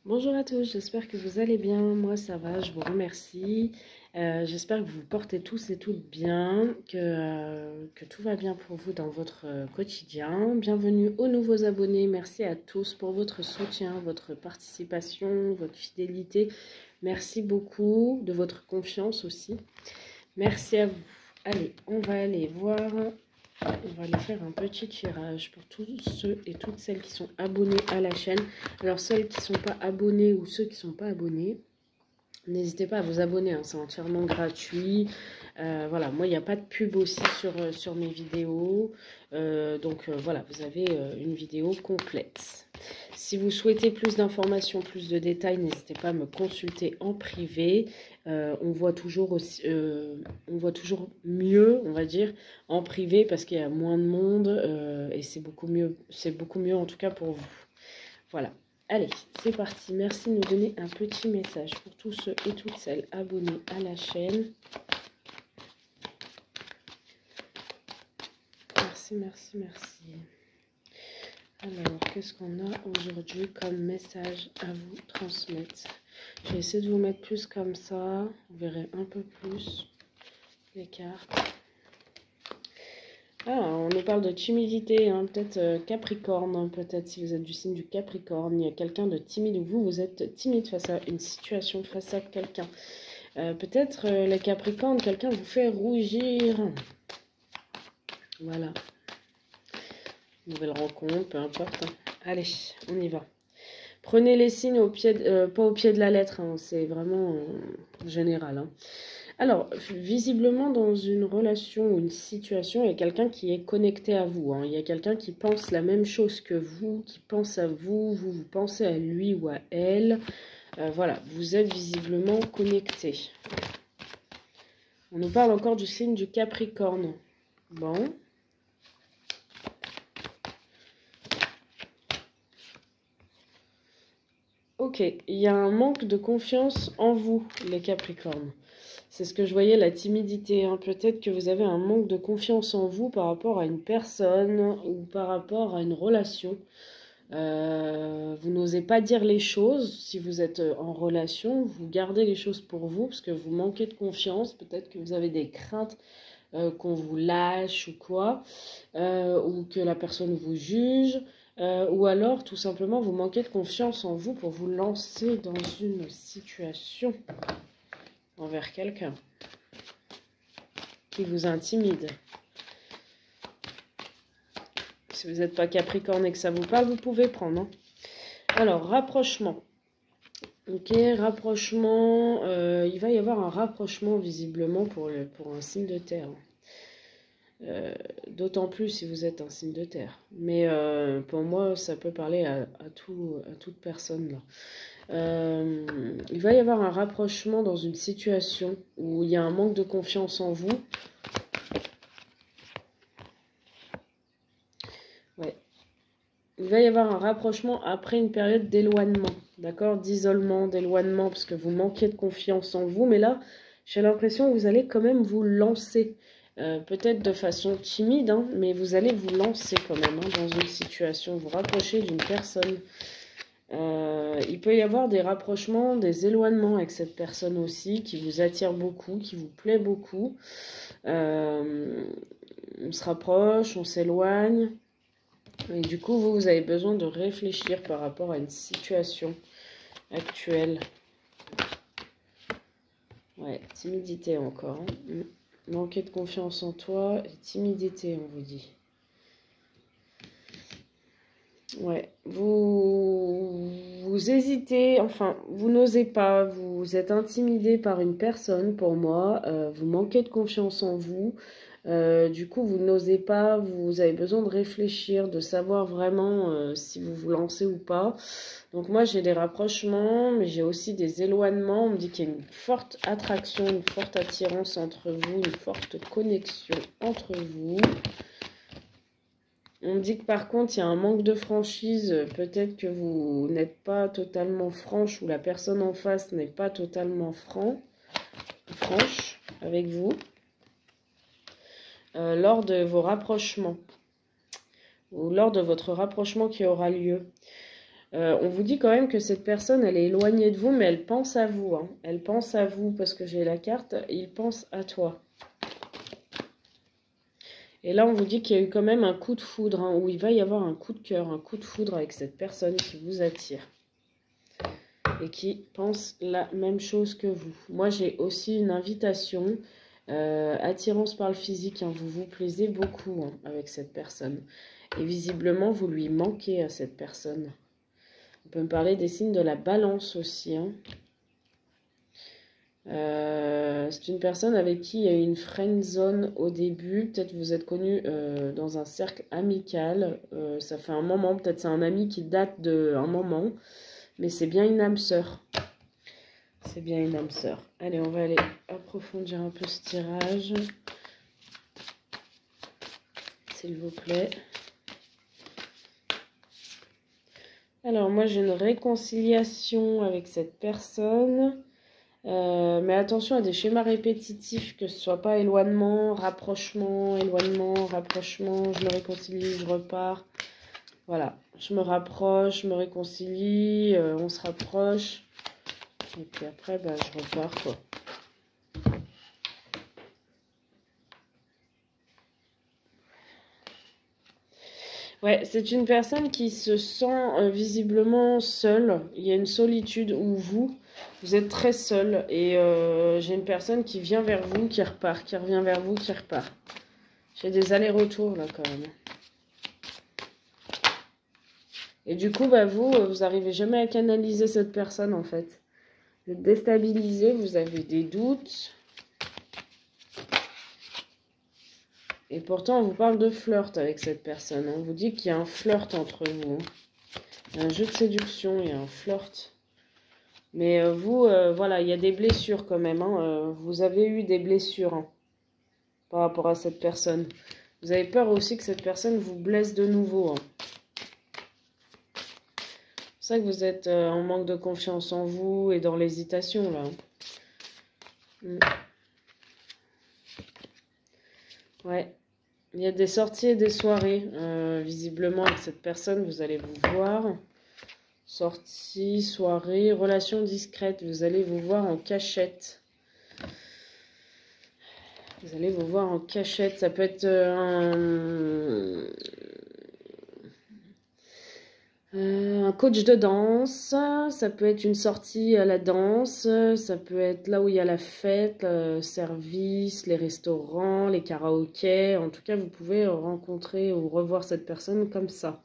Bonjour à tous, j'espère que vous allez bien. Moi ça va, je vous remercie. J'espère que vous vous portez tous et toutes bien, que tout va bien pour vous dans votre quotidien. Bienvenue aux nouveaux abonnés, merci à tous pour votre soutien, votre participation, votre fidélité. Merci beaucoup de votre confiance aussi. Merci à vous. Allez, on va aller voir. On va aller faire un petit tirage pour tous ceux et toutes celles qui sont abonnés à la chaîne. Alors, celles qui ne sont pas abonnés ou ceux qui ne sont pas abonnés, n'hésitez pas à vous abonner, hein, c'est entièrement gratuit. Voilà, moi, il n'y a pas de pub aussi sur mes vidéos. Voilà, vous avez une vidéo complète. Si vous souhaitez plus d'informations, plus de détails, n'hésitez pas à me consulter en privé. On voit toujours mieux, on va dire, en privé parce qu'il y a moins de monde et c'est beaucoup mieux en tout cas pour vous. Voilà. Allez, c'est parti. Merci de nous donner un petit message pour tous ceux et toutes celles abonnés à la chaîne. Merci, merci, merci. Alors, qu'est-ce qu'on a aujourd'hui comme message à vous transmettre? Je vais essayer de vous mettre plus comme ça. Vous verrez un peu plus les cartes. Ah, on nous parle de timidité, hein, peut-être Capricorne, hein, peut-être si vous êtes du signe du Capricorne, il y a quelqu'un de timide ou vous êtes timide face à une situation, face à quelqu'un. Peut-être les Capricornes, quelqu'un vous fait rougir. Voilà. Nouvelle rencontre, peu importe. Hein. Allez, on y va. Prenez les signes au pied pas au pied de la lettre, hein, c'est vraiment général. Hein. Alors, visiblement, dans une relation ou une situation, il y a quelqu'un qui est connecté à vous. Hein. Il y a quelqu'un qui pense la même chose que vous, qui pense à vous, vous pensez à lui ou à elle. Voilà, vous êtes visiblement connecté. On nous parle encore du signe du Capricorne. Bon. Ok, il y a un manque de confiance en vous, les Capricornes. C'est ce que je voyais, la timidité. Hein. Peut-être que vous avez un manque de confiance en vous par rapport à une personne ou par rapport à une relation. Vous n'osez pas dire les choses. Si vous êtes en relation, vous gardez les choses pour vous parce que vous manquez de confiance. Peut-être que vous avez des craintes qu'on vous lâche ou quoi, ou que la personne vous juge. Ou alors, tout simplement, vous manquez de confiance en vous pour vous lancer dans une situation envers quelqu'un qui vous intimide. Si vous n'êtes pas Capricorne et que ça vous parle, vous pouvez prendre. Hein. Alors, rapprochement. Ok, rapprochement. Il va y avoir un rapprochement visiblement pour un signe de terre. D'autant plus si vous êtes un signe de terre. Mais pour moi, ça peut parler à toute personne là. Il va y avoir un rapprochement dans une situation où il y a un manque de confiance en vous. Ouais. Il va y avoir un rapprochement après une période d'éloignement, d'accord, d'isolement, d'éloignement, parce que vous manquez de confiance en vous. Mais là, j'ai l'impression que vous allez quand même vous lancer. Peut-être de façon timide, hein, mais vous allez vous lancer quand même hein, dans une situation, vous rapprocher d'une personne. Il peut y avoir des rapprochements, des éloignements avec cette personne aussi, qui vous attire beaucoup, qui vous plaît beaucoup. On se rapproche, on s'éloigne. Et du coup, vous avez besoin de réfléchir par rapport à une situation actuelle. Ouais, timidité encore. Hein. Manquer de confiance en toi et timidité, on vous dit. Ouais, vous hésitez, enfin, vous n'osez pas, vous êtes intimidé par une personne, pour moi, vous manquez de confiance en vous, du coup, vous n'osez pas, vous avez besoin de réfléchir, de savoir vraiment si vous vous lancez ou pas. Donc moi, j'ai des rapprochements, mais j'ai aussi des éloignements. On me dit qu'il y a une forte attraction, une forte attirance entre vous, une forte connexion entre vous. On me dit que par contre, il y a un manque de franchise. Peut-être que vous n'êtes pas totalement franche ou la personne en face n'est pas totalement franche avec vous lors de vos rapprochements ou lors de votre rapprochement qui aura lieu. On vous dit quand même que cette personne, elle est éloignée de vous, mais elle pense à vous. Hein. Elle pense à vous parce que j'ai la carte, il pense à toi. Et là, on vous dit qu'il y a eu quand même un coup de foudre, hein, où il va y avoir un coup de cœur, un coup de foudre avec cette personne qui vous attire. Et qui pense la même chose que vous. Moi, j'ai aussi une invitation, attirance par le physique. Hein, vous vous plaisez beaucoup hein, avec cette personne. Et visiblement, vous lui manquez à cette personne. On peut me parler des signes de la balance aussi. Hein. C'est une personne avec qui il y a eu une friend zone au début. Peut-être vous êtes connu dans un cercle amical. Ça fait un moment. Peut-être c'est un ami qui date d'un moment. Mais c'est bien une âme sœur. C'est bien une âme sœur. Allez, on va aller approfondir un peu ce tirage. S'il vous plaît. Alors, moi, j'ai une réconciliation avec cette personne. Mais attention à des schémas répétitifs, que ce soit pas éloignement, rapprochement, je me réconcilie, je repars. Voilà, je me rapproche, je me réconcilie, on se rapproche. Et puis après, bah, je repars, quoi. Ouais, c'est une personne qui se sent visiblement seule. Il y a une solitude où vous êtes très seul. Et j'ai une personne qui vient vers vous, qui repart, qui revient vers vous, qui repart. J'ai des allers-retours là quand même. Et du coup, bah, vous n'arrivez jamais à canaliser cette personne en fait. Vous êtes déstabilisé, vous avez des doutes. Et pourtant, on vous parle de flirt avec cette personne. On vous dit qu'il y a un flirt entre vous. Il y a un jeu de séduction, il y a un flirt. Mais vous, voilà, il y a des blessures quand même. Hein. Vous avez eu des blessures hein, par rapport à cette personne. Vous avez peur aussi que cette personne vous blesse de nouveau. Hein. C'est ça que vous êtes en manque de confiance en vous et dans l'hésitation, là. Ouais. Il y a des sorties et des soirées. Visiblement, avec cette personne, vous allez vous voir. Sortie, soirée, relation discrète. Vous allez vous voir en cachette. Vous allez vous voir en cachette. Ça peut être un coach de danse, ça peut être une sortie à la danse, ça peut être là où il y a la fête, le service, les restaurants, les karaokés. En tout cas, vous pouvez rencontrer ou revoir cette personne comme ça.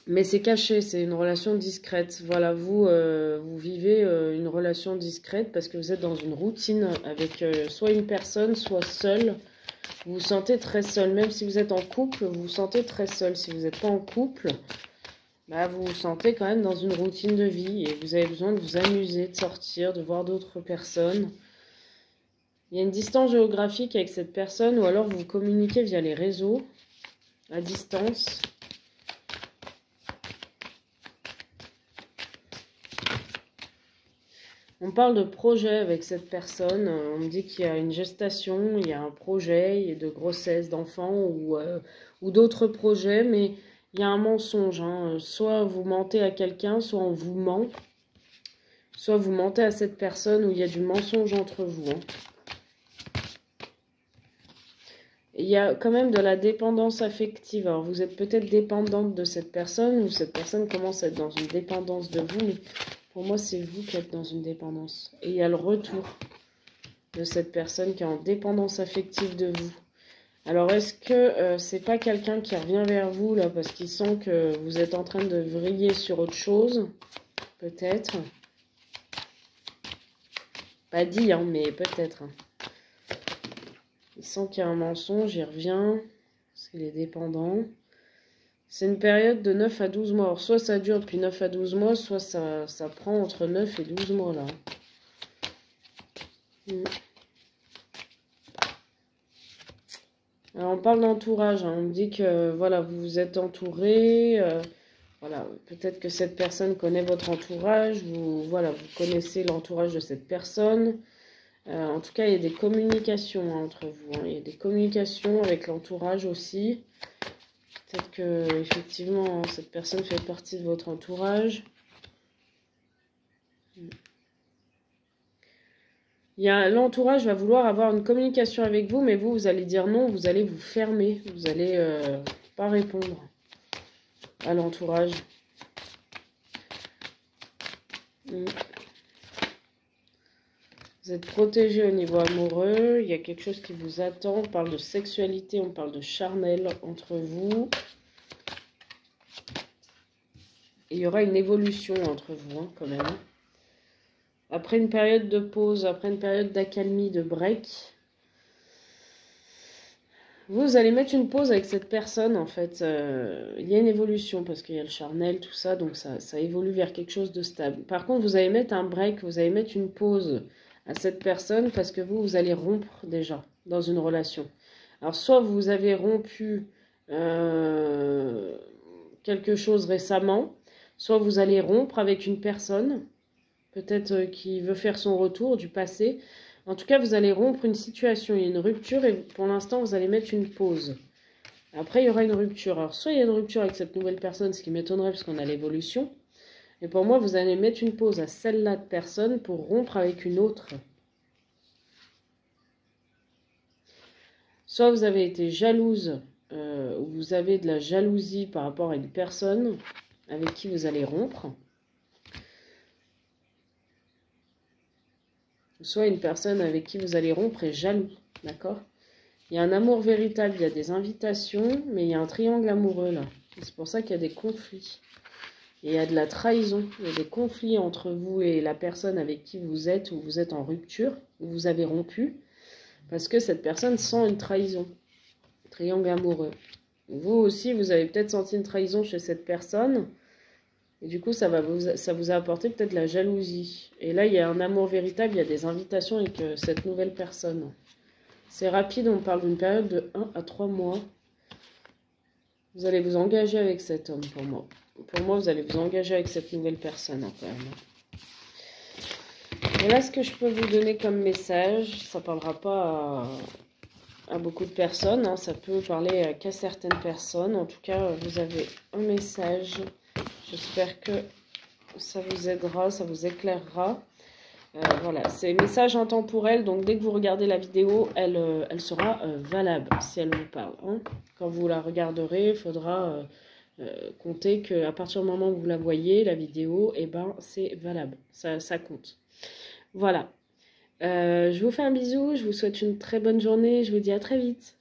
Mais c'est caché, c'est une relation discrète. Voilà, vous vivez une relation discrète parce que vous êtes dans une routine avec soit une personne, soit seule. Vous vous sentez très seul, même si vous êtes en couple, vous vous sentez très seul. Si vous n'êtes pas en couple, bah, vous vous sentez quand même dans une routine de vie et vous avez besoin de vous amuser, de sortir, de voir d'autres personnes. Il y a une distance géographique avec cette personne ou alors vous communiquez via les réseaux à distance. On parle de projet avec cette personne, on me dit qu'il y a une gestation, il y a un projet, il y a de grossesse d'enfants ou d'autres projets, mais il y a un mensonge. Hein. Soit vous mentez à quelqu'un, soit on vous ment, soit vous mentez à cette personne où il y a du mensonge entre vous. Hein. Il y a quand même de la dépendance affective. Alors vous êtes peut-être dépendante de cette personne ou cette personne commence à être dans une dépendance de vous, mais pour moi, c'est vous qui êtes dans une dépendance. Et il y a le retour de cette personne qui est en dépendance affective de vous. Alors, est-ce que c'est pas quelqu'un qui revient vers vous, là, parce qu'il sent que vous êtes en train de vriller sur autre chose? Peut-être. Pas dit, hein, mais peut-être. Il sent qu'il y a un mensonge, il revient, parce qu'il est dépendant. C'est une période de 9 à 12 mois. Alors, soit ça dure depuis 9 à 12 mois, soit ça prend entre 9 et 12 mois, là. Alors, on parle d'entourage. Hein. On me dit que, voilà, vous vous êtes entouré. Voilà, peut-être que cette personne connaît votre entourage. Voilà, vous connaissez l'entourage de cette personne. En tout cas, il y a des communications hein, entre vous. Hein. Il y a des communications avec l'entourage aussi. Peut-être que effectivement cette personne fait partie de votre entourage. L'entourage va vouloir avoir une communication avec vous, mais vous allez dire non, vous allez vous fermer, vous allez pas répondre à l'entourage. Vous êtes protégé au niveau amoureux, il y a quelque chose qui vous attend, on parle de sexualité, on parle de charnel entre vous. Et il y aura une évolution entre vous, hein, quand même. Après une période de pause, après une période d'accalmie, de break, vous allez mettre une pause avec cette personne, en fait. Il y a une évolution, parce qu'il y a le charnel, tout ça, donc ça évolue vers quelque chose de stable. Par contre, vous allez mettre un break, vous allez mettre une pause à cette personne, parce que vous allez rompre déjà dans une relation. Alors, soit vous avez rompu quelque chose récemment, soit vous allez rompre avec une personne, peut-être qui veut faire son retour du passé. En tout cas, vous allez rompre une situation, il y a une rupture et pour l'instant, vous allez mettre une pause. Après, il y aura une rupture. Alors, soit il y a une rupture avec cette nouvelle personne, ce qui m'étonnerait parce qu'on a l'évolution. Et pour moi, vous allez mettre une pause à celle-là de personne pour rompre avec une autre. Soit vous avez été jalouse, ou vous avez de la jalousie par rapport à une personne avec qui vous allez rompre. Soit une personne avec qui vous allez rompre est jaloux, d'accord? Il y a un amour véritable, il y a des invitations, mais il y a un triangle amoureux là. C'est pour ça qu'il y a des conflits. Et il y a de la trahison, il y a des conflits entre vous et la personne avec qui vous êtes, ou vous êtes en rupture, ou vous avez rompu, parce que cette personne sent une trahison. Triangle amoureux. Vous aussi, vous avez peut-être senti une trahison chez cette personne, et du coup, ça vous a apporté peut-être la jalousie. Et là, il y a un amour véritable, il y a des invitations avec cette nouvelle personne. C'est rapide, on parle d'une période de 1 à 3 mois. Vous allez vous engager avec cet homme, pour moi. Pour moi, vous allez vous engager avec cette nouvelle personne, quand même. Voilà ce que je peux vous donner comme message. Ça ne parlera pas à beaucoup de personnes, hein. Ça peut parler qu'à certaines personnes. En tout cas, vous avez un message. J'espère que ça vous aidera, ça vous éclairera. Voilà, c'est message intemporel, donc dès que vous regardez la vidéo, elle sera valable si elle vous parle, hein. Quand vous la regarderez, il faudra compter qu'à partir du moment où vous la voyez, la vidéo, eh ben, c'est valable, ça compte. Voilà, je vous fais un bisou, je vous souhaite une très bonne journée, je vous dis à très vite.